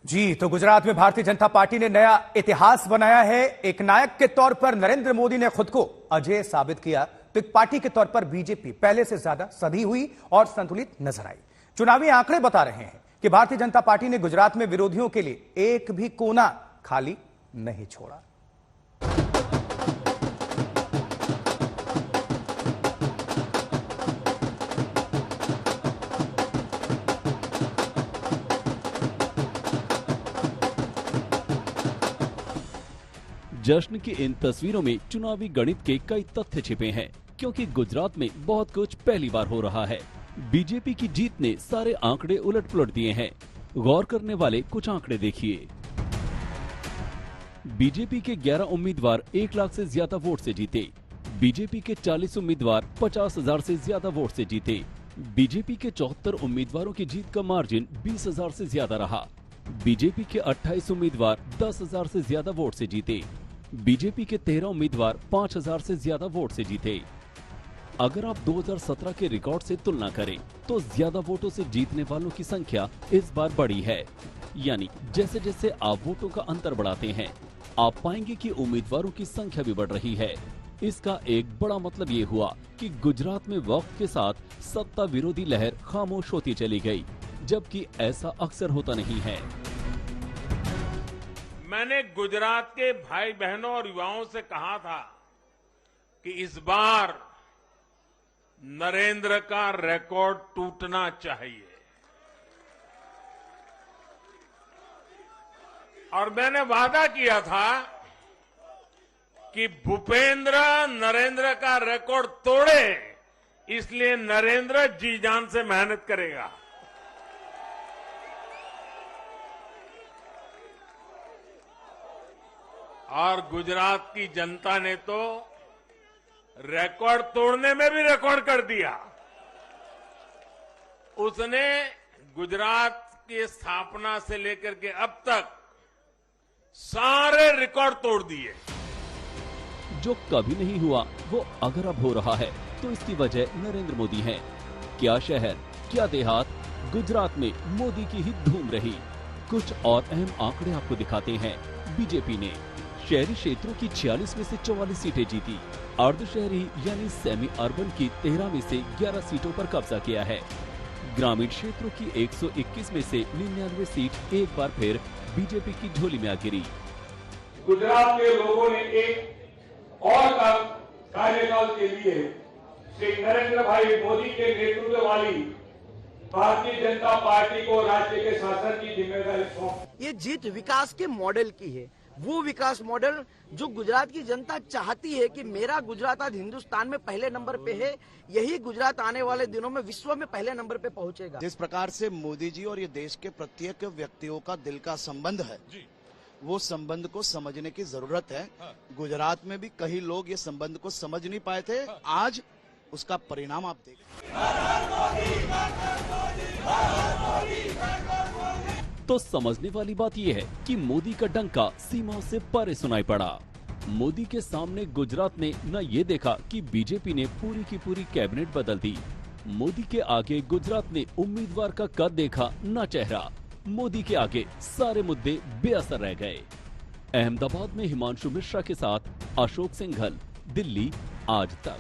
जी, तो गुजरात में भारतीय जनता पार्टी ने नया इतिहास बनाया है। एक नायक के तौर पर नरेंद्र मोदी ने खुद को अजेय साबित किया, तो एक पार्टी के तौर पर बीजेपी पहले से ज्यादा सधी हुई और संतुलित नजर आई। चुनावी आंकड़े बता रहे हैं कि भारतीय जनता पार्टी ने गुजरात में विरोधियों के लिए एक भी कोना खाली नहीं छोड़ा। जश्न की इन तस्वीरों में चुनावी गणित के कई तथ्य छिपे हैं, क्योंकि गुजरात में बहुत कुछ पहली बार हो रहा है। बीजेपी की जीत ने सारे आंकड़े उलट-पुलट दिए हैं। गौर करने वाले कुछ आंकड़े देखिए। बीजेपी के 11 उम्मीदवार 1 लाख से ज्यादा वोट से जीते। बीजेपी के 40 उम्मीदवार 50,000 से ज्यादा वोट से जीते। बीजेपी के 74 उम्मीदवारों की जीत का मार्जिन 20,000 से ज्यादा रहा। बीजेपी के 28 उम्मीदवार 10,000 से ज्यादा वोट से जीते। बीजेपी के 13 उम्मीदवार 5,000 से ज्यादा वोट से जीते। अगर आप 2017 के रिकॉर्ड से तुलना करें तो ज्यादा वोटों से जीतने वालों की संख्या इस बार बढ़ी है। यानी जैसे जैसे आप वोटों का अंतर बढ़ाते हैं, आप पाएंगे कि उम्मीदवारों की संख्या भी बढ़ रही है। इसका एक बड़ा मतलब ये हुआ कि गुजरात में वक्त के साथ सत्ता विरोधी लहर खामोश होती चली गई, जबकि ऐसा अक्सर होता नहीं है। मैंने गुजरात के भाई बहनों और युवाओं से कहा था कि इस बार नरेंद्र का रिकॉर्ड टूटना चाहिए, और मैंने वादा किया था कि भूपेंद्र नरेंद्र का रिकॉर्ड तोड़े, इसलिए नरेंद्र जी जान से मेहनत करेगा। और गुजरात की जनता ने तो रिकॉर्ड तोड़ने में भी रिकॉर्ड कर दिया। उसने गुजरात की स्थापना से लेकर के अब तक सारे रिकॉर्ड तोड़ दिए। जो कभी नहीं हुआ वो अगर अब हो रहा है तो इसकी वजह नरेंद्र मोदी है। क्या शहर, क्या देहात, गुजरात में मोदी की ही धूम रही। कुछ और अहम आंकड़े आपको दिखाते हैं। बीजेपी ने शहरी क्षेत्रों की 46 में से 44 सीटें जीती। अर्ध शहरी यानी सेमी अर्बन की 13 में से 11 सीटों पर कब्जा किया है। ग्रामीण क्षेत्रों की 121 में से 99 सीट एक बार फिर बीजेपी की झोली में आ गिरी। गुजरात के लोगों ने एक और कार्यकाल के लिए श्री नरेंद्र भाई मोदी के नेतृत्व वाली भारतीय जनता पार्टी को राज्य के शासन की जिम्मेदारी सौंपी। ये जीत विकास के मॉडल की है, वो विकास मॉडल जो गुजरात की जनता चाहती है कि मेरा गुजरात आज हिंदुस्तान में पहले नंबर पे है, यही गुजरात आने वाले दिनों में विश्व में पहले नंबर पे पहुंचेगा। जिस प्रकार से मोदी जी और ये देश के प्रत्येक व्यक्तियों का दिल का संबंध है, वो संबंध को समझने की जरूरत है। गुजरात में भी कई लोग ये संबंध को समझ नहीं पाए थे। आज उसका परिणाम आप देखें। तो समझने वाली बात यह है कि मोदी का डंका सीमाओं से परे सुनाई पड़ा। मोदी के सामने गुजरात ने न ये देखा कि बीजेपी ने पूरी की पूरी कैबिनेट बदल दी। मोदी के आगे गुजरात ने उम्मीदवार का कद देखा, न चेहरा। मोदी के आगे सारे मुद्दे बेअसर रह गए। अहमदाबाद में हिमांशु मिश्रा के साथ अशोक सिंघल, दिल्ली आज तक।